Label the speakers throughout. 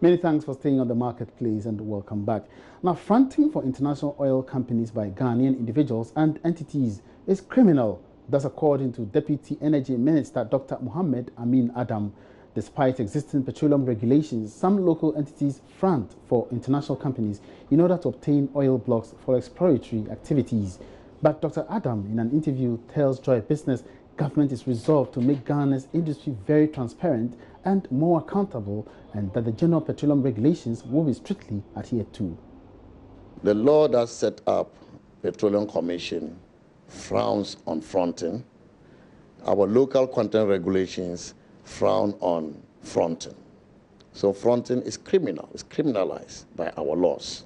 Speaker 1: Many thanks for staying on the marketplace and welcome back. Now, fronting for international oil companies by Ghanaian individuals and entities is criminal. That's according to Deputy Energy Minister Dr. Mohammed Amin Adam. Despite existing petroleum regulations, some local entities front for international companies in order to obtain oil blocks for exploratory activities. But Dr. Adam, in an interview, tells Joy Business government is resolved to make Ghana's industry very transparent and more accountable, and that the general petroleum regulations will be strictly adhered to.
Speaker 2: The law that set up Petroleum Commission frowns on fronting. Our local content regulations frown on fronting. So fronting is criminal, it's criminalized by our laws.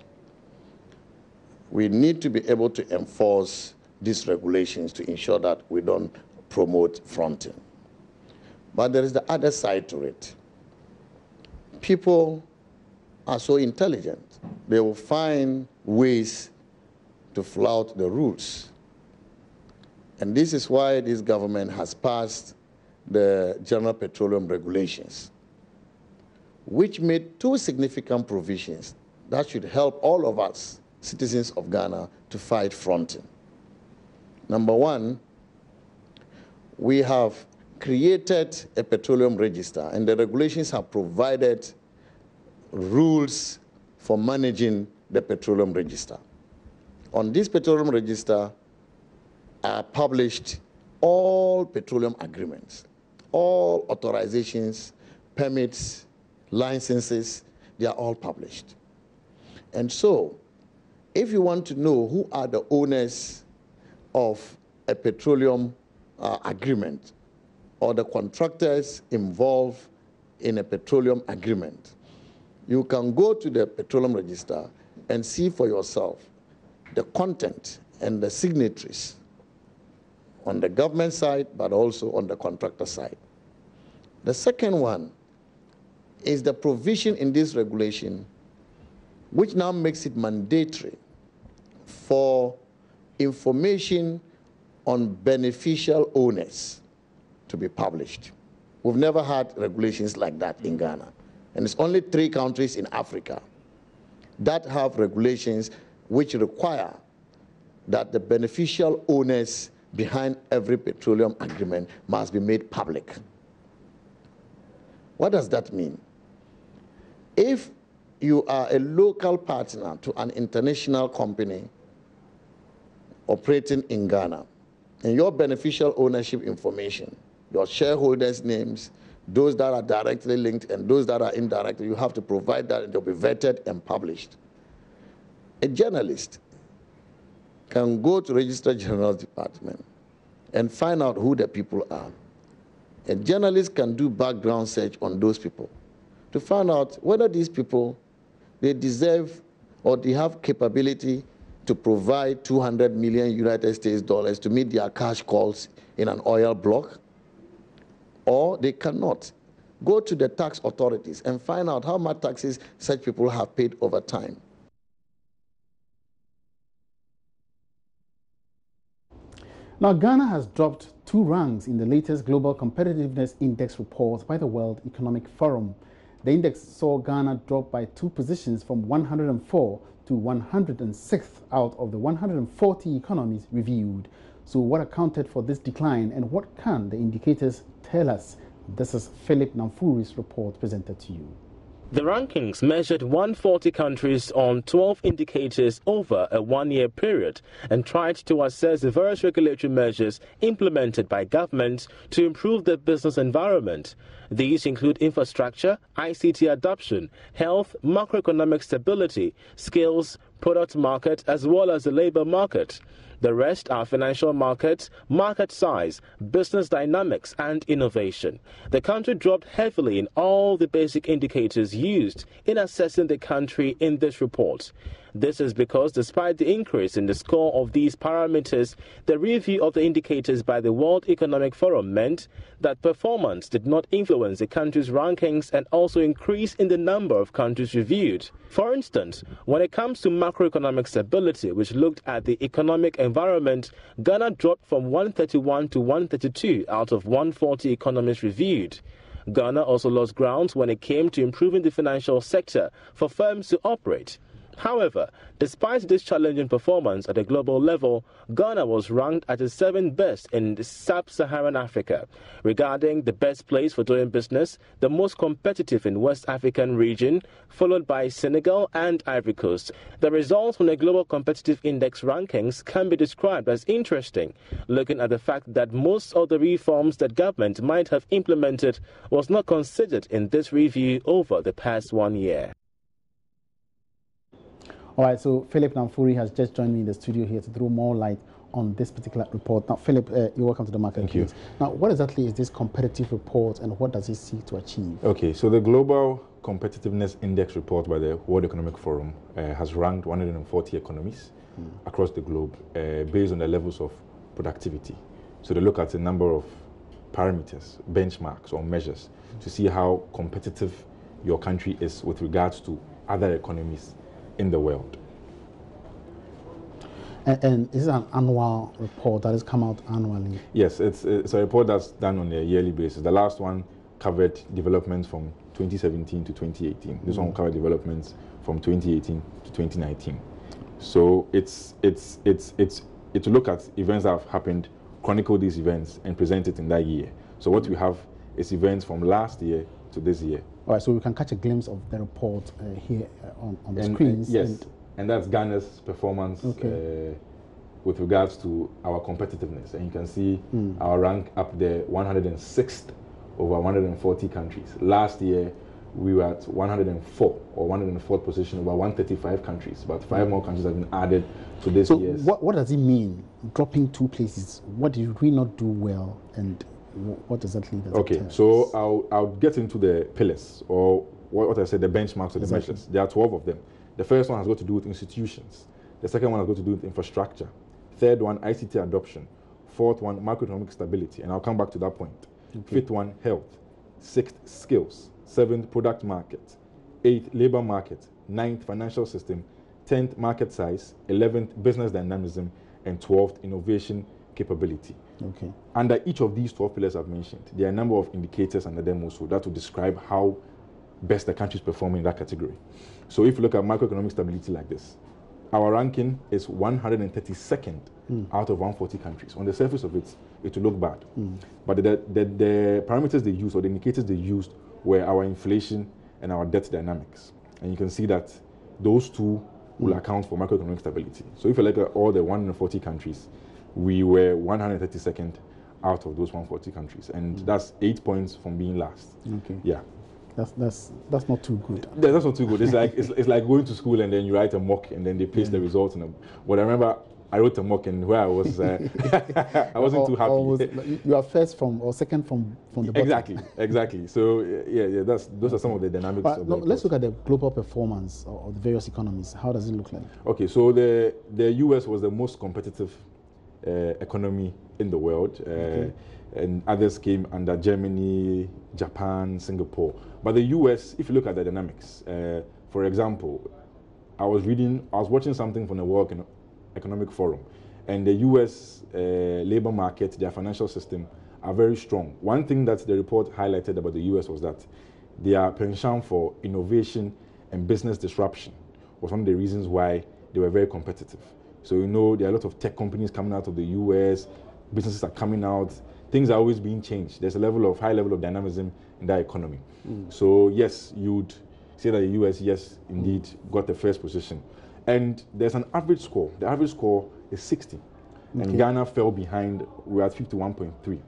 Speaker 2: We need to be able to enforce these regulations to ensure that we don't promote fronting. But there is the other side to it. People are so intelligent. They will find ways to flout the rules. And this is why this government has passed the General Petroleum Regulations, which made two significant provisions that should help all of us, citizens of Ghana, to fight fronting. Number one, we have created a petroleum register, and the regulations have provided rules for managing the petroleum register. On this petroleum register are published all petroleum agreements, all authorizations, permits, licenses, they are all published. And so, if you want to know who are the owners of a petroleum agreement, or the contractors involved in a petroleum agreement, you can go to the petroleum register and see for yourself the content and the signatories on the government side, but also on the contractor side. The second one is the provision in this regulation which now makes it mandatory for information on beneficial owners to be published. We've never had regulations like that in Ghana. And it's only 3 countries in Africa that have regulations which require that the beneficial owners behind every petroleum agreement must be made public. What does that mean? If you are a local partner to an international company operating in Ghana, and your beneficial ownership information, your shareholders' names, those that are directly linked and those that are indirectly, you have to provide that, and they'll be vetted and published. A journalist can go to Registrar General's department and find out who the people are. A journalist can do background search on those people to find out whether these people, they deserve or they have capability to provide 200 million United States dollars to meet their cash calls in an oil block, or they cannot. Go to the tax authorities and find out how much taxes such people have paid over time.
Speaker 1: Now, Ghana has dropped 2 ranks in the latest Global Competitiveness Index report by the World Economic Forum. The index saw Ghana drop by 2 positions from 104 to 106th out of the 140 economies reviewed. So what accounted for this decline, and what can the indicators tell us? This is Philip Namfuri's report presented to you.
Speaker 3: The rankings measured 140 countries on 12 indicators over a 1-year period and tried to assess the various regulatory measures implemented by governments to improve the business environment. These include infrastructure, ICT adoption, health, macroeconomic stability, skills, product market, as well as the labor market. The rest are financial markets, market size, business dynamics, and innovation. The country dropped heavily in all the basic indicators used in assessing the country in this report. This is because despite the increase in the score of these parameters, the review of the indicators by the World Economic Forum meant that performance did not influence the country's rankings and also increase in the number of countries reviewed. For instance, when it comes to macroeconomic stability, which looked at the economic environment, Ghana dropped from 131 to 132 out of 140 economies reviewed. Ghana also lost ground when it came to improving the financial sector for firms to operate. However, despite this challenging performance at a global level, Ghana was ranked as the 7th best in sub-Saharan Africa. Regarding the best place for doing business, the most competitive in West African region, followed by Senegal and Ivory Coast. The results from the Global Competitive Index rankings can be described as interesting, looking at the fact that most of the reforms that government might have implemented was not considered in this review over the past 1 year.
Speaker 1: All right, so Philip Namfuri has just joined me in the studio here to throw more light on this particular report. Now, Philip, you're welcome to the market.
Speaker 4: Thank you.
Speaker 1: Now, what exactly is this competitive report and what does it seek to achieve?
Speaker 4: Okay, so the Global Competitiveness Index report by the World Economic Forum has ranked 140 economies across the globe based on the levels of productivity. So they look at a number of parameters, benchmarks or measures to see how competitive your country is with regards to other economies in the world.
Speaker 1: And is it an annual report that has come out annually?
Speaker 4: Yes, it's a report that's done on a yearly basis. The last one covered developments from 2017 to 2018. This one covered developments from 2018 to 2019. So it's to look at events that have happened, chronicle these events, and present it in that year. So what we have is events from last year to this year.
Speaker 1: All right, so we can catch a glimpse of the report here on the screens.
Speaker 4: Yes, and that's Ghana's performance with regards to our competitiveness. And you can see our rank up there, 106th over 140 countries. Last year, we were at 104 or 104th position over 135 countries. But 5 more countries have been added to this year.
Speaker 1: So what does it mean, dropping 2 places? What did we not do well, and what exactly does it tell us?
Speaker 4: So I'll get into the pillars, or what I said, the benchmarks of the measures. There are 12 of them. The first one has got to do with institutions. The second one has got to do with infrastructure. Third one, ICT adoption. Fourth one, macroeconomic stability, and I'll come back to that point. Fifth one, health. Sixth, skills. Seventh, product market. Eighth, labor market. Ninth, financial system. 10th, market size. 11th, business dynamism. And 12th, innovation capability.
Speaker 1: Okay.
Speaker 4: Under each of these 12 pillars I've mentioned, there are a number of indicators under them also that will describe how best the country is performing in that category. So if you look at macroeconomic stability like this, our ranking is 132nd out of 140 countries. On the surface of it, it will look bad. But the parameters they used, or the indicators they used, were our inflation and our debt dynamics. And you can see that those two will account for macroeconomic stability. So if you look at all the 140 countries, we were 132nd out of those 140 countries, and that's 8 points from being last.
Speaker 1: Okay.
Speaker 4: Yeah.
Speaker 1: That's not too good.
Speaker 4: Yeah, that's not too good. It's like it's like going to school and then you write a mock and then they paste the results. But I remember I wrote a mock and where I was, I wasn't too happy.
Speaker 1: You are first from or second from the bottom.
Speaker 4: Exactly. So yeah, those are some of the dynamics.
Speaker 1: But let's look at the global performance of the various economies. How does it look like?
Speaker 4: Okay, so the US was the most competitive economy in the world, and others came under Germany, Japan, Singapore. But the US, if you look at the dynamics, for example, I was watching something from the World Economic Forum, and the US labor market, their financial system, are very strong. One thing that the report highlighted about the US was that their penchant for innovation and business disruption was one of the reasons why they were very competitive. So there are a lot of tech companies coming out of the US, businesses are coming out, things are always being changed. There's a high level of dynamism in that economy. So yes, you'd say that the US, yes, indeed, got the first position. And there's an average score. The average score is 60. And Ghana fell behind. We're at 51.3.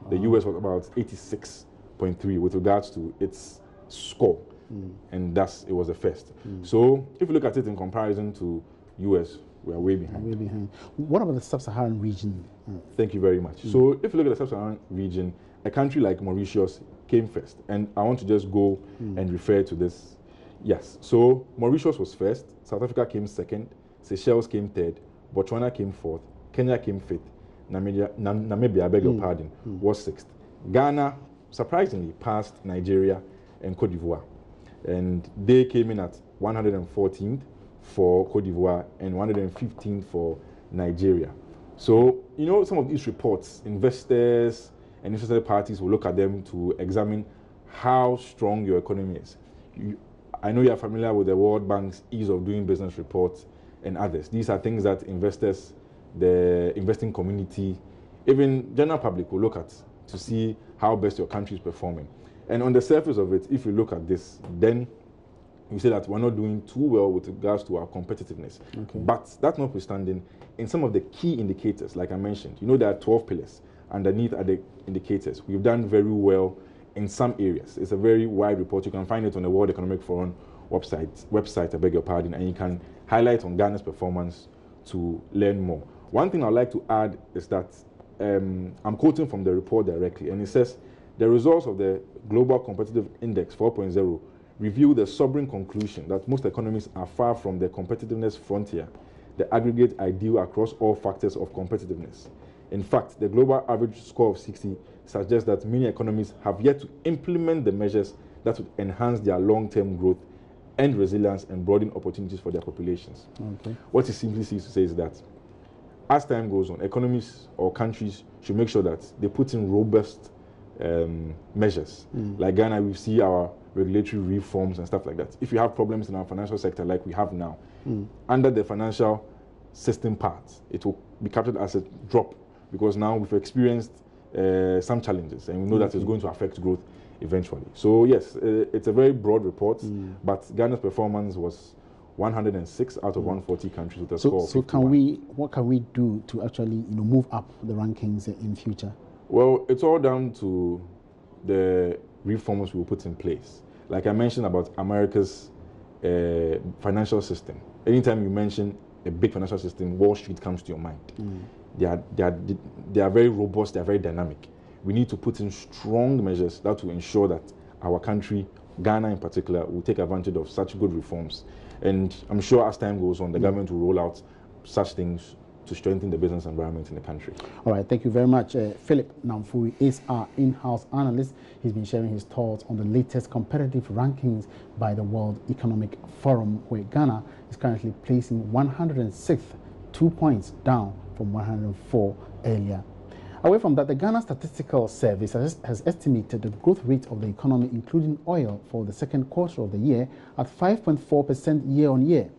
Speaker 4: The US was about 86.3 with regards to its score. And thus, it was the first. So if you look at it in comparison to US, we are way behind.
Speaker 1: Way behind. What about the sub-Saharan region?
Speaker 4: Thank you very much. So if you look at the sub-Saharan region, a country like Mauritius came first. And I want to just go and refer to this. Yes, so Mauritius was first, South Africa came second, Seychelles came third, Botswana came fourth, Kenya came fifth, Namibia, I beg your pardon, was sixth. Ghana, surprisingly, passed Nigeria and Cote d'Ivoire. And they came in at 114th for Cote d'Ivoire and 115th for Nigeria. So, some of these reports, investors and interested parties will look at them to examine how strong your economy is. I know you are familiar with the World Bank's ease of doing business reports and others. These are things that investors, the investing community, even general public will look at to see how best your country is performing. And on the surface of it, if you look at this, then you say that we're not doing too well with regards to our competitiveness. Okay. But that notwithstanding, in some of the key indicators, like I mentioned, there are 12 pillars. Underneath are the indicators. We've done very well in some areas. It's a very wide report. You can find it on the World Economic Forum website, I beg your pardon, and you can highlight on Ghana's performance to learn more. One thing I'd like to add is that I'm quoting from the report directly, and it says, the results of the Global Competitive Index 4.0 reveal the sobering conclusion that most economies are far from the competitiveness frontier, the aggregate ideal across all factors of competitiveness. In fact, the global average score of 60 suggests that many economies have yet to implement the measures that would enhance their long-term growth and resilience and broaden opportunities for their populations. Okay. What it simply seems to say is that as time goes on, economies or countries should make sure that they put in robust measures. Like Ghana, we see our regulatory reforms and stuff like that. If you have problems in our financial sector like we have now, under the financial system part, it will be captured as a drop, because now we've experienced some challenges and we know that it's going to affect growth eventually. So yes, it's a very broad report, but Ghana's performance was 106 out of 140 countries with a score of 51.
Speaker 1: What can we do to actually move up the rankings in future?
Speaker 4: Well, it's all down to the reforms we will put in place. Like I mentioned about America's financial system. Anytime you mention a big financial system, Wall Street comes to your mind. They are very robust, they are very dynamic. We need to put in strong measures that will ensure that our country, Ghana in particular, will take advantage of such good reforms. And I'm sure as time goes on, the government will roll out such things to strengthen the business environment in the country.
Speaker 1: All right, thank you very much. Philip Namfuri is our in-house analyst. He's been sharing his thoughts on the latest competitive rankings by the World Economic Forum, where Ghana is currently placing 106th, 2 points down from 104 earlier. Away from that, the Ghana Statistical Service has estimated the growth rate of the economy, including oil, for the second quarter of the year at 5.4% year-on-year,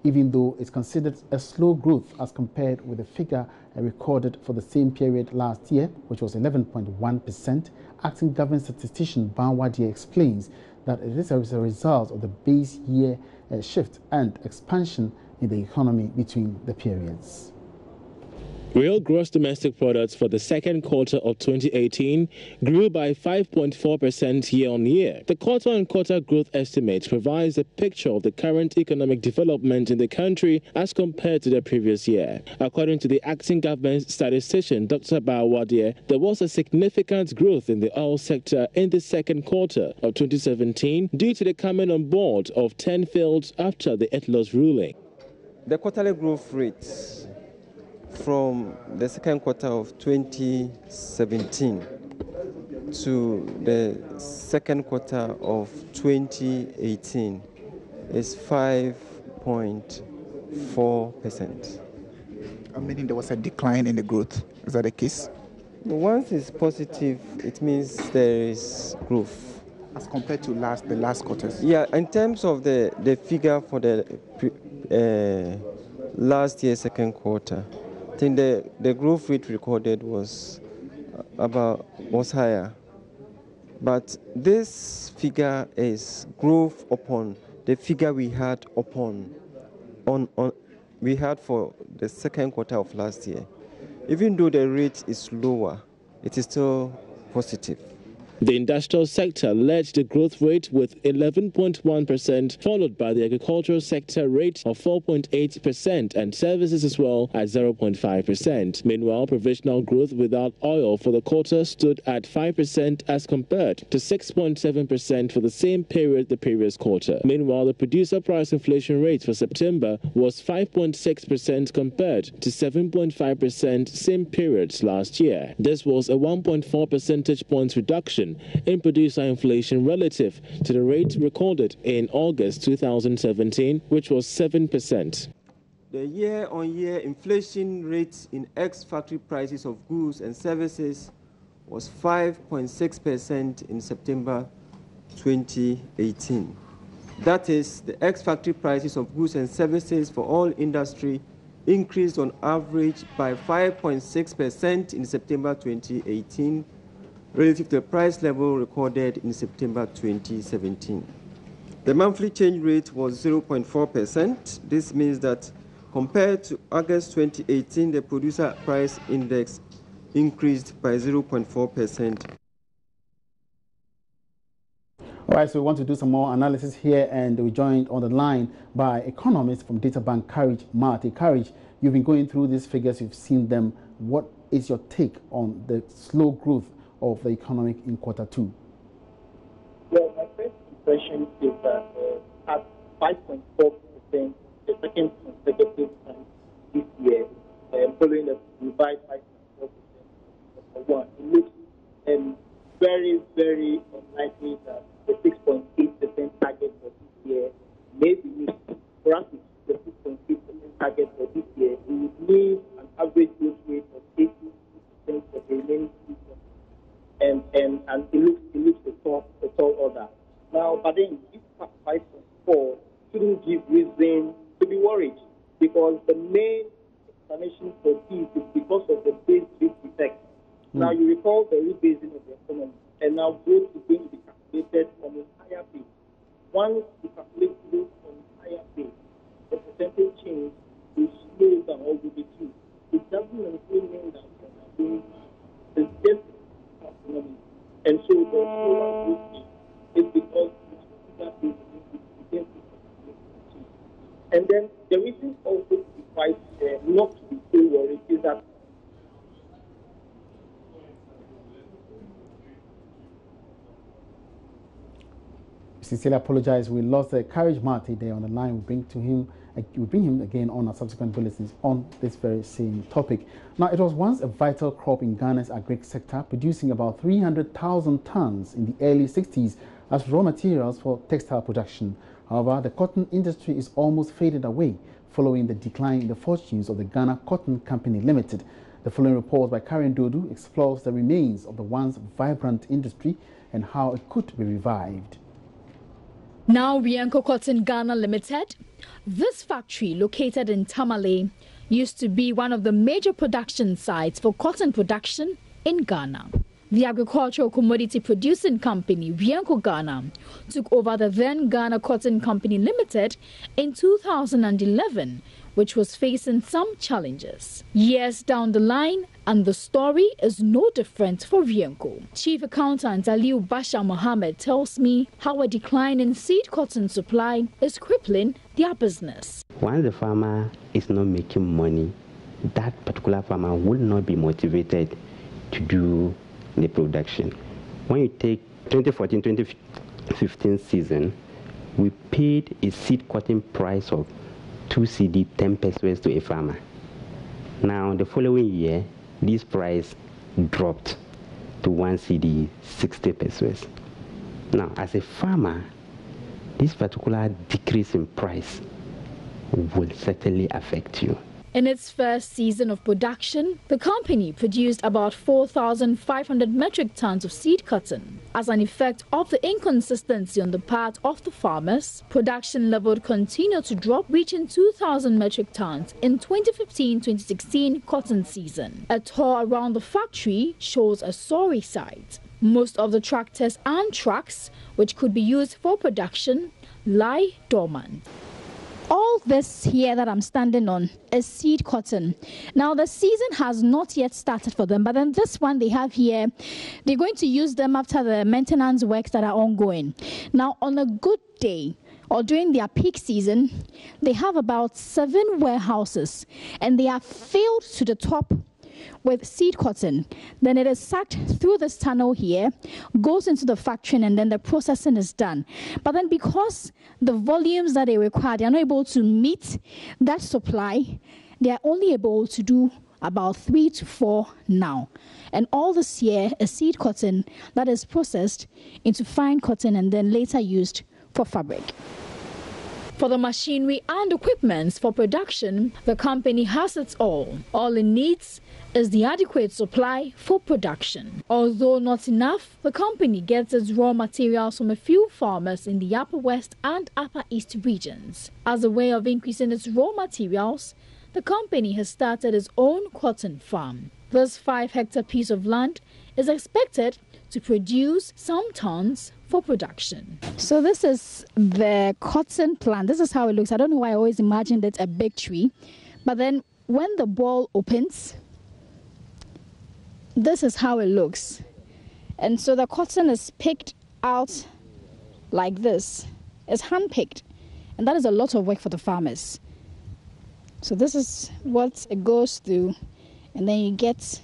Speaker 1: even though it's considered a slow growth as compared with the figure recorded for the same period last year, which was 11.1%. Acting Government Statistician Ban Wadier explains that it is as a result of the base year shift and expansion in the economy between the periods.
Speaker 3: Real gross domestic products for the second quarter of 2018 grew by 5.4% year-on-year. The quarter-on-quarter growth estimate provides a picture of the current economic development in the country as compared to the previous year. According to the acting government statistician, Dr. Bawadier, there was a significant growth in the oil sector in the second quarter of 2017 due to the coming on board of 10 fields after the ETLOS ruling.
Speaker 5: The quarterly growth rates from the second quarter of 2017 to the second quarter of 2018 is 5.4%.
Speaker 6: Meaning there was a decline in the growth. Is that the case?
Speaker 5: Once it's positive, it means there is growth.
Speaker 6: As compared to the last quarters?
Speaker 5: Yeah, in terms of the figure for the last year's second quarter, I think the growth rate recorded was higher. But this figure is growth upon the figure we had for the second quarter of last year. Even though the rate is lower, it is still positive.
Speaker 3: The industrial sector led the growth rate with 11.1%, followed by the agricultural sector rate of 4.8% and services as well at 0.5%. Meanwhile, provisional growth without oil for the quarter stood at 5% as compared to 6.7% for the same period the previous quarter. Meanwhile, the producer price inflation rate for September was 5.6% compared to 7.5% same period last year. This was a 1.4 percentage points reduction in producer inflation relative to the rate recorded in August 2017, which was 7%.
Speaker 5: The year-on-year inflation rate in ex-factory prices of goods and services was 5.6% in September 2018. That is, the ex-factory prices of goods and services for all industry increased on average by 5.6% in September 2018 relative to the price level recorded in September 2017. The monthly change rate was 0.4%. This means that compared to August 2018, the producer price index increased by 0.4%.
Speaker 1: All right, so we want to do some more analysis here, and we're joined on the line by economist from data bank Courage Marty. Courage, you've been going through these figures, you've seen them. What is your take on the slow growth of the economy in Q2?
Speaker 7: Well, my first impression is that at 5.4%, the second consecutive time this year, following the revised 5.4% for one, it looks very, very unlikely that the 6.8% target for this year may be missed. For us, the 6.8% target for this year, we would need an average growth rate of 8% for the remaining 2 quarters. And it looks a tall order. Now, but then this 5.4 shouldn't give reason to be worried, because the main explanation for this is because of the base rate effect. Now, you recall the rebasing of the economy, and now growth is going to be calculated on a higher base. Once you calculate growth on a higher base, the percentage change will slow down or will reduce. It doesn't necessarily mean that we are going to just economy. And so the slower growth rate is because that base begins to change. And then the reason also to be quite not to be so worried is that
Speaker 1: Sincerely apologize. We lost the Courage Marty there on the line. We'll bring him again on our subsequent bulletins on this very same topic. Now, it was once a vital crop in Ghana's agric sector, producing about 300,000 tons in the early 60s as raw materials for textile production. However, the cotton industry is almost faded away following the decline in the fortunes of the Ghana Cotton Company Limited. The following report by Karen Dodu explores the remains of the once vibrant industry and how it could be revived.
Speaker 8: Now Rianco Cotton Ghana Limited. This factory, located in Tamale, used to be one of the major production sites for cotton production in Ghana. The agricultural commodity producing company, Rianco Ghana, took over the then Ghana Cotton Company Limited in 2011, which was facing some challenges. Years down the line, and the story is no different for Rianco. Chief Accountant Aliu Basha Mohammed tells me how a decline in seed cotton supply is crippling their business.
Speaker 9: Once the farmer is not making money, that particular farmer will not be motivated to do the production. When you take 2014-2015 season, we paid a seed cotton price of 2 CD 10 pesos to a farmer. Now the following year, this price dropped to 1 CD 60 pesos. Now as a farmer, this particular decrease in price will certainly affect you.
Speaker 8: In its first season of production, the company produced about 4,500 metric tons of seed cotton. As an effect of the inconsistency on the part of the farmers, production level continued to drop, reaching 2,000 metric tons in 2015-2016 cotton season. A tour around the factory shows a sorry sight. Most of the tractors and trucks, which could be used for production, lie dormant. All this here that I'm standing on is seed cotton. Now the season has not yet started for them, but then this one they have here, they're going to use them after the maintenance works that are ongoing. Now on a good day or during their peak season, they have about 7 warehouses and they are filled to the top with seed cotton. Then it is sucked through this tunnel here, goes into the factory, and then the processing is done. But then because the volumes that they require, they are not able to meet that supply, they are only able to do about 3 to 4 now. And all this here is seed cotton that is processed into fine cotton and then later used for fabric. For the machinery and equipment for production, the company has it all. All it needs is the adequate supply for production. Although not enough, the company gets its raw materials from a few farmers in the Upper West and Upper East regions. As a way of increasing its raw materials, the company has started its own cotton farm. This 5-hectare piece of land is expected to produce some tons for production. So this is the cotton plant. This is how it looks. I don't know why I always imagined it a big tree. But then when the ball opens, this is how it looks. And so the cotton is picked out like this. It's hand-picked. And that is a lot of work for the farmers. So this is what it goes through. And then you get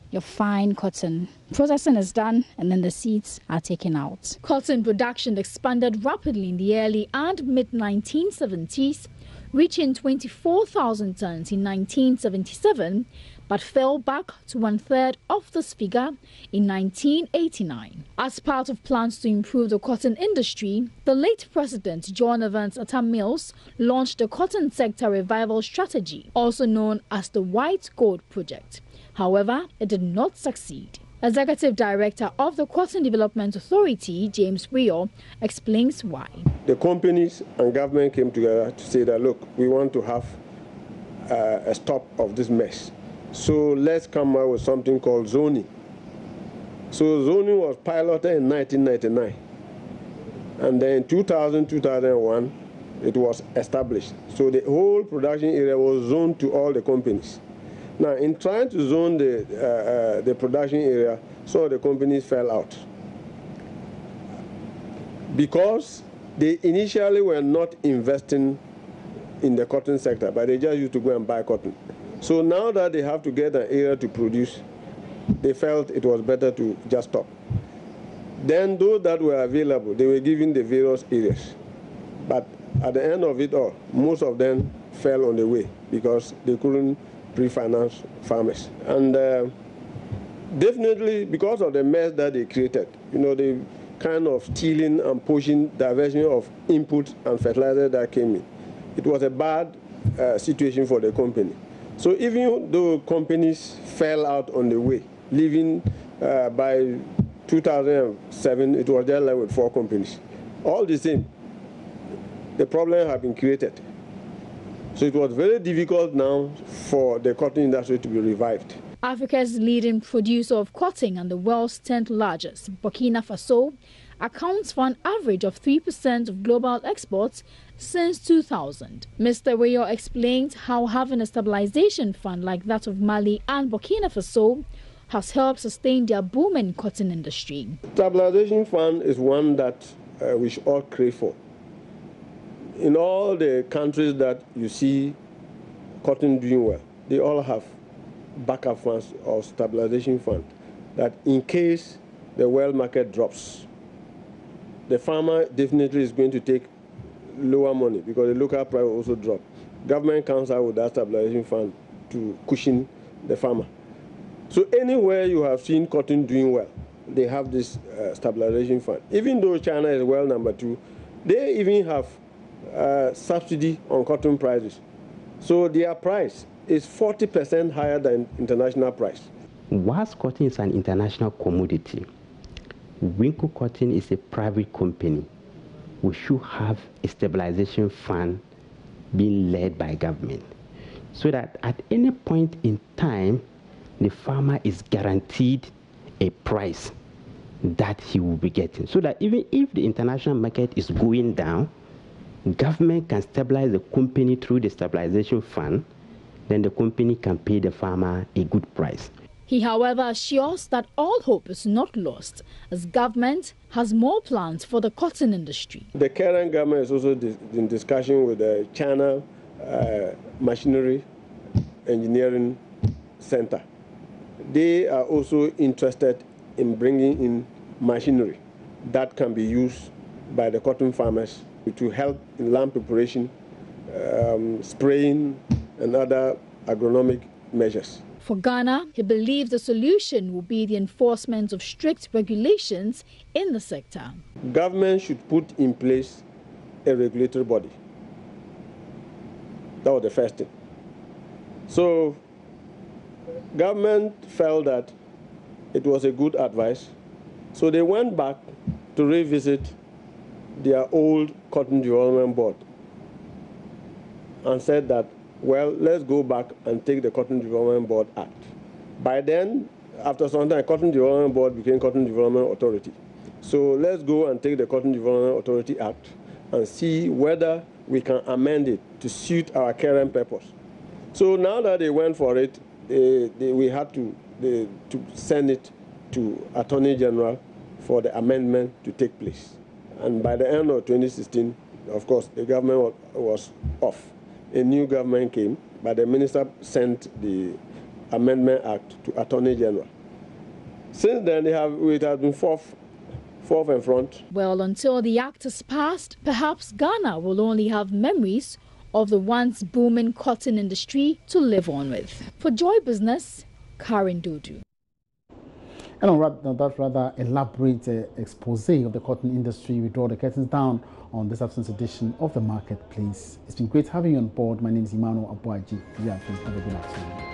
Speaker 8: your fine cotton. Processing is done and then the seeds are taken out. Cotton production expanded rapidly in the early and mid-1970s, reaching 24,000 tons in 1977, but fell back to 1/3 of this figure in 1989. As part of plans to improve the cotton industry, the late President John Evans Atta Mills launched the Cotton Sector Revival Strategy, also known as the White Gold Project. However, it did not succeed. Executive Director of the Cotton Development Authority, James Rio, explains why.
Speaker 10: The companies and government came together to say that, look, we want to have a stop of this mess. So let's come out with something called zoning. So zoning was piloted in 1999. And then in 2001, it was established. So the whole production area was zoned to all the companies. Now, in trying to zone the production area, some of the companies fell out. Because they initially were not investing in the cotton sector, but they just used to go and buy cotton. So now that they have to get an area to produce, they felt it was better to just stop. Then those that were available, they were given the various areas. But at the end of it all, most of them fell on the way because they couldn't pre-finance farmers. And definitely because of the mess that they created, the kind of stealing and pushing diversion of input and fertilizer that came in, it was a bad situation for the company. So even though companies fell out on the way, leaving by 2007, it was just left with 4 companies. All the same, the problem had been created. So it was very difficult now for the cotton industry to be revived.
Speaker 8: Africa's leading producer of cotton and the world's 10th largest, Burkina Faso, accounts for an average of 3% of global exports since 2000. Mr. Rio explained how having a stabilization fund like that of Mali and Burkina Faso has helped sustain their booming cotton industry.
Speaker 10: Stabilization fund is one that we should all crave for. In all the countries that you see cotton doing well, they all have backup funds or stabilization fund that in case the world market drops, the farmer definitely is going to take lower money because the local price will also drop. Government comes out with that stabilization fund to cushion the farmer. So anywhere you have seen cotton doing well, they have this stabilization fund. Even though China is world number 2, they even have subsidy on cotton prices. So their price is 40% higher than international price.
Speaker 9: Whilst cotton is an international commodity, Winkle Cotton is a private company. We should have a stabilization fund being led by government so that at any point in time, the farmer is guaranteed a price that he will be getting. So that even if the international market is going down, government can stabilize the company through the stabilization fund, then the company can pay the farmer a good price.
Speaker 8: He, however, assures that all hope is not lost, as government has more plans for the cotton industry.
Speaker 10: The current government is also in discussion with the China Machinery Engineering Center. They are also interested in bringing in machinery that can be used by the cotton farmers to help in land preparation, spraying, and other agronomic measures.
Speaker 8: For Ghana, he believes the solution will be the enforcement of strict regulations in the sector.
Speaker 10: Government should put in place a regulatory body That was the first thing. So government felt that it was a good advice. So they went back to revisit their old Cotton Development Board and said that, well, let's go back and take the Cotton Development Board Act. By then, after some time, Cotton Development Board became Cotton Development Authority. So let's go and take the Cotton Development Authority Act and see whether we can amend it to suit our current purpose. So now that they went for it, we had to send it to Attorney General for the amendment to take place. And by the end of 2016, of course, the government was off. A new government came, but the minister sent the Amendment Act to Attorney General. Since then, it has been forth and front.
Speaker 8: Well, until the act is passed, perhaps Ghana will only have memories of the once booming cotton industry to live on with. For Joy Business, Karen Dudu.
Speaker 1: And on that rather elaborate expose of the cotton industry, we draw the curtains down on this afternoon's edition of The Marketplace. It's been great having you on board. My name is Emmanuel Abuaji. Have a good afternoon.